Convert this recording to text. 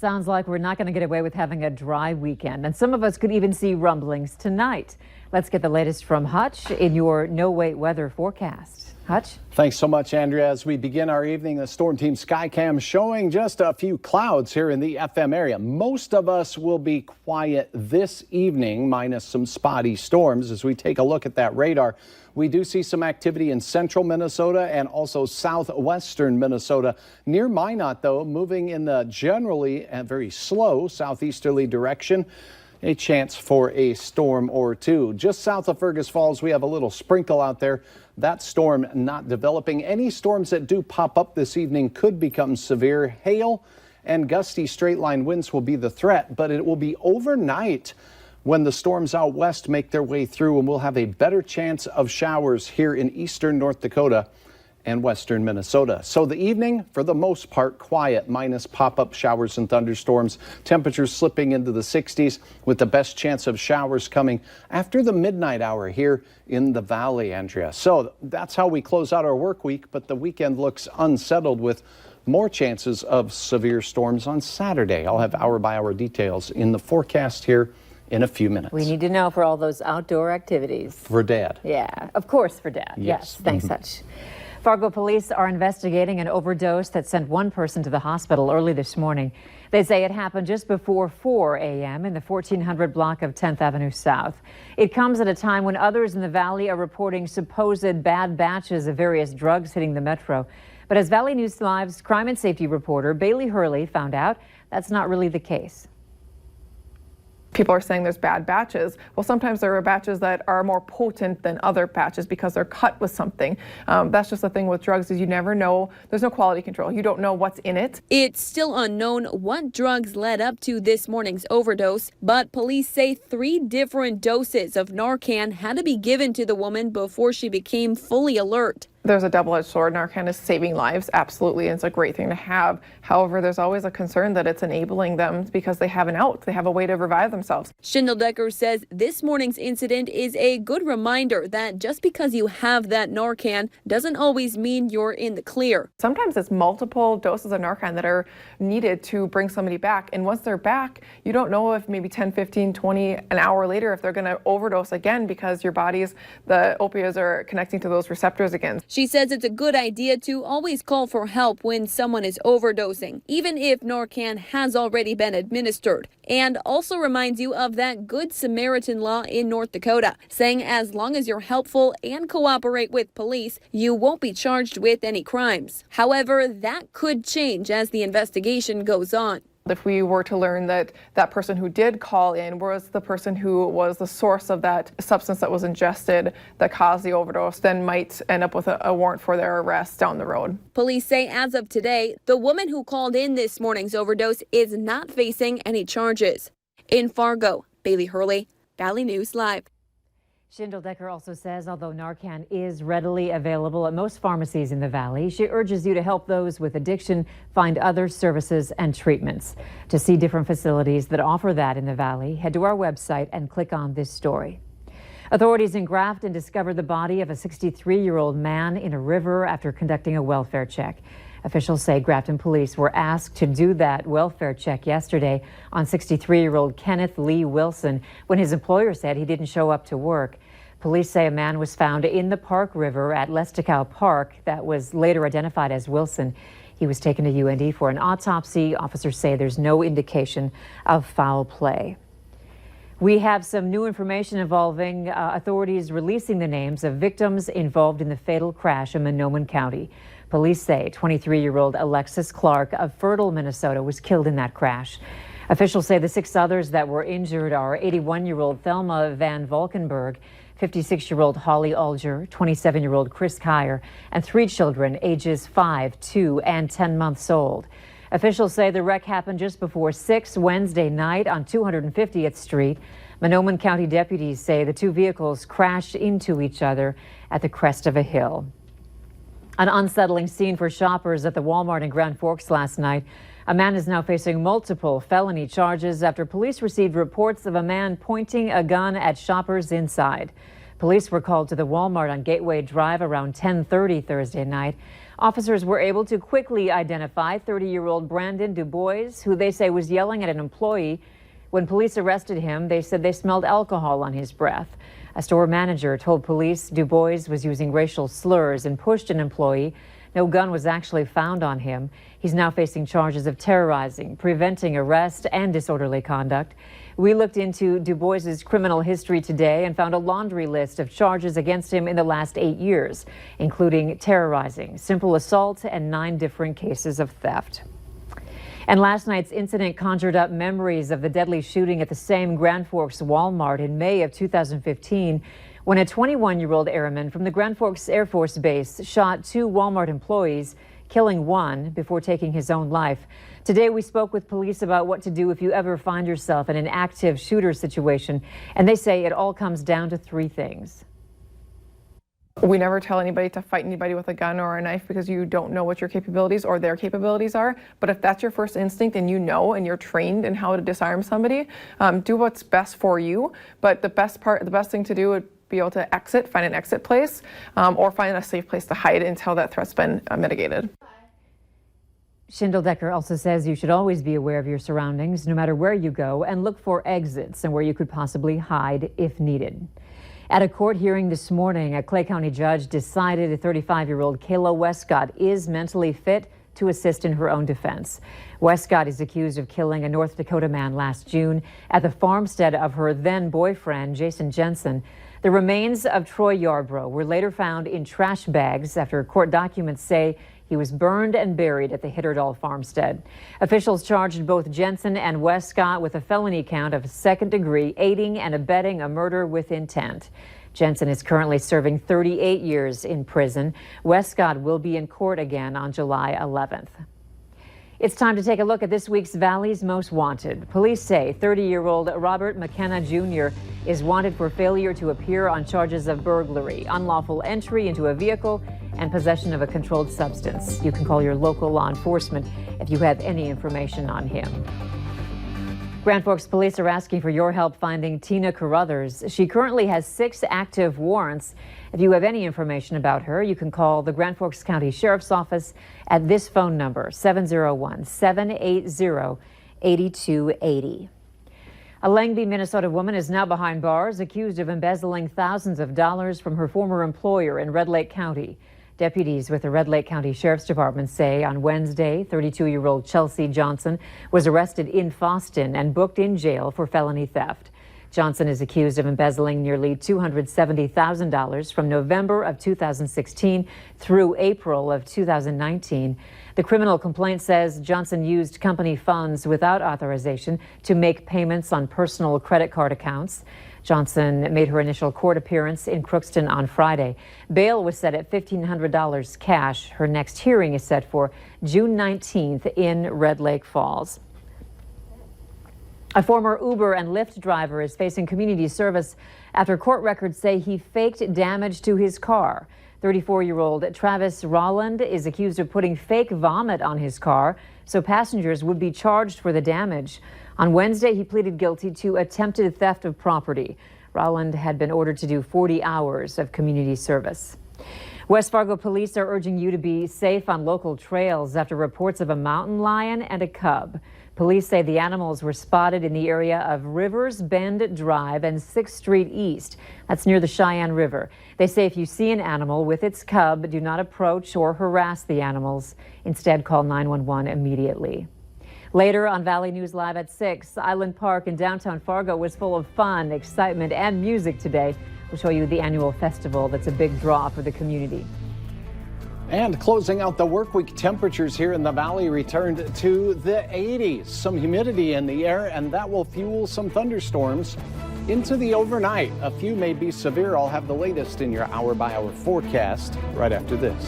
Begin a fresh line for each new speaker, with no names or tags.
Sounds like we're not going to get away with having a dry weekend, and some of us could even see rumblings tonight. Let's get the latest from Hutch in your no-wait weather forecast. Hutch?
Thanks so much, Andrea. As we begin our evening, the Storm Team Skycam showing just a few clouds here in the FM area. Most of us will be quiet this evening, minus some spotty storms. As we take a look at that radar, we do see some activity in central Minnesota and also southwestern Minnesota. Near Minot, though, moving in the generally very slow southeasterly direction. A chance for a storm or two. Just south of Fergus Falls, we have a little sprinkle out there. That storm not developing. Any storms that do pop up this evening could become severe. Hail and gusty straight line winds will be the threat, but it will be overnight when the storms out west make their way through, and we'll have a better chance of showers here in eastern North Dakota and western Minnesota. So the evening, for the most part, quiet, minus pop-up showers and thunderstorms. Temperatures slipping into the 60s with the best chance of showers coming after the midnight hour here in the valley, Andrea. So that's how we close out our work week, but the weekend looks unsettled with more chances of severe storms on Saturday. I'll have hour-by-hour details in the forecast here in a few minutes.
We need to know for all those outdoor activities.
For Dad.
Yeah, of course for Dad. Yes. Thanks, Hutch. Fargo police are investigating an overdose that sent one person to the hospital early this morning. They say it happened just before 4 a.m. in the 1400 block of 10th Avenue South. It comes at a time when others in the valley are reporting supposed bad batches of various drugs hitting the metro. But as Valley News Live's crime and safety reporter Bailey Hurley found out, that's not really the case.
People are saying there's bad batches. Well, sometimes there are batches that are more potent than other batches because they're cut with something. That's just the thing with drugs, is you never know. There's no quality control. You don't know what's in it.
It's still unknown what drugs led up to this morning's overdose, but police say 3 different doses of Narcan had to be given to the woman before she became fully alert.
There's a double-edged sword. Narcan is saving lives, absolutely, and it's a great thing to have. However, there's always a concern that it's enabling them because they have an out. They have a way to revive themselves.
Schindeldecker says this morning's incident is a good reminder that just because you have that Narcan doesn't always mean you're in the clear.
Sometimes it's multiple doses of Narcan that are needed to bring somebody back. And once they're back, you don't know if maybe 10, 15, 20, an hour later, if they're going to overdose again because your body's, the opioids are connecting to those receptors again.
She says it's a good idea to always call for help when someone is overdosing, even if Narcan has already been administered. And also reminds you of that Good Samaritan law in North Dakota, saying as long as you're helpful and cooperate with police, you won't be charged with any crimes. However, that could change as the investigation goes on.
If we were to learn that that person who did call in was the person who was the source of that substance that was ingested that caused the overdose, then might end up with a warrant for their arrest down the road.
Police say as of today, the woman who called in this morning's overdose is not facing any charges. In Fargo, Bailey Hurley, Valley News Live.
Schindeldecker also says although Narcan is readily available at most pharmacies in the valley, she urges you to help those with addiction find other services and treatments. To see different facilities that offer that in the valley, head to our website and click on this story. Authorities in Grafton discovered the body of a 63-year-old man in a river after conducting a welfare check. Officials say Grafton police were asked to do that welfare check yesterday on 63-year-old Kenneth Lee Wilson when his employer said he didn't show up to work. Police say a man was found in the Park River at Lesticow Park that was later identified as Wilson. He was taken to UND for an autopsy. Officers say there's no indication of foul play. We have some new information involving authorities releasing the names of victims involved in the fatal crash in Mahnomen County. Police say 23-year-old Alexis Clark of Fertile, Minnesota was killed in that crash. Officials say the 6 others that were injured are 81-year-old Thelma Van Valkenburg, 56-year-old Holly Alger, 27-year-old Chris Kyer, and 3 children ages 5, 2, and 10 months old. Officials say the wreck happened just before 6 Wednesday night on 250th Street. Mahnomen County deputies say the 2 vehicles crashed into each other at the crest of a hill. An unsettling scene for shoppers at the Walmart in Grand Forks last night. A man is now facing multiple felony charges after police received reports of a man pointing a gun at shoppers inside. Police were called to the Walmart on Gateway Drive around 10:30 Thursday night. Officers were able to quickly identify 30-year-old Brandon DuBois, who they say was yelling at an employee. When police arrested him, they said they smelled alcohol on his breath. A store manager told police DuBois was using racial slurs and pushed an employee. No gun was actually found on him. He's now facing charges of terrorizing, preventing arrest, and disorderly conduct. We looked into DuBois's criminal history today and found a laundry list of charges against him in the last 8 years, including terrorizing, simple assault, and 9 different cases of theft. And last night's incident conjured up memories of the deadly shooting at the same Grand Forks Walmart in May of 2015, when a 21-year-old airman from the Grand Forks Air Force Base shot 2 Walmart employees, killing one before taking his own life. Today, we spoke with police about what to do if you ever find yourself in an active shooter situation, and they say it all comes down to 3 things.
We never tell anybody to fight anybody with a gun or a knife because you don't know what your capabilities or their capabilities are. But if that's your first instinct and you know and you're trained in how to disarm somebody, do what's best for you. But the best thing to do would be able to exit, find an exit place, or find a safe place to hide until that threat's been mitigated.
Schindel-Decker also says you should always be aware of your surroundings, no matter where you go, and look for exits and where you could possibly hide if needed. At a court hearing this morning, a Clay County judge decided a 35-year-old Kayla Westcott is mentally fit to assist in her own defense. Westcott is accused of killing a North Dakota man last June at the farmstead of her then boyfriend, Jason Jensen. The remains of Troy Yarbrough were later found in trash bags after court documents say he was burned and buried at the Hitterdall farmstead. Officials charged both Jensen and Westcott with a felony count of second-degree aiding and abetting a murder with intent. Jensen is currently serving 38 years in prison. Westcott will be in court again on July 11th. It's time to take a look at this week's Valley's Most Wanted. Police say 30-year-old Robert McKenna Jr. is wanted for failure to appear on charges of burglary, unlawful entry into a vehicle, and possession of a controlled substance. You can call your local law enforcement if you have any information on him. Grand Forks police are asking for your help finding Tina Carruthers. She currently has 6 active warrants. If you have any information about her, you can call the Grand Forks County Sheriff's Office at this phone number, 701-780-8280. A Langby, Minnesota woman is now behind bars, accused of embezzling thousands of dollars from her former employer in Red Lake County. Deputies with the Red Lake County Sheriff's Department say on Wednesday, 32-year-old Chelsea Johnson was arrested in Fosston and booked in jail for felony theft. Johnson is accused of embezzling nearly $270,000 from November of 2016 through April of 2019. The criminal complaint says Johnson used company funds without authorization to make payments on personal credit card accounts. Johnson made her initial court appearance in Crookston on Friday. Bail was set at $1,500 cash. Her next hearing is set for June 19th in Red Lake Falls. A former Uber and Lyft driver is facing community service after court records say he faked damage to his car. 34-year-old Travis Rolland is accused of putting fake vomit on his car so passengers would be charged for the damage. On Wednesday, he pleaded guilty to attempted theft of property. Rolland had been ordered to do 40 hours of community service. West Fargo police are urging you to be safe on local trails after reports of a mountain lion and a cub. Police say the animals were spotted in the area of Rivers Bend Drive and 6th Street East. That's near the Cheyenne River. They say if you see an animal with its cub, do not approach or harass the animals. Instead, call 911 immediately. Later on Valley News Live at 6, Island Park in downtown Fargo was full of fun, excitement, and music today. We'll show you the annual festival that's a big draw for the community.
And closing out the work week, temperatures here in the valley returned to the 80s. Some humidity in the air, and that will fuel some thunderstorms into the overnight. A few may be severe. I'll have the latest in your hour-by-hour forecast right after this.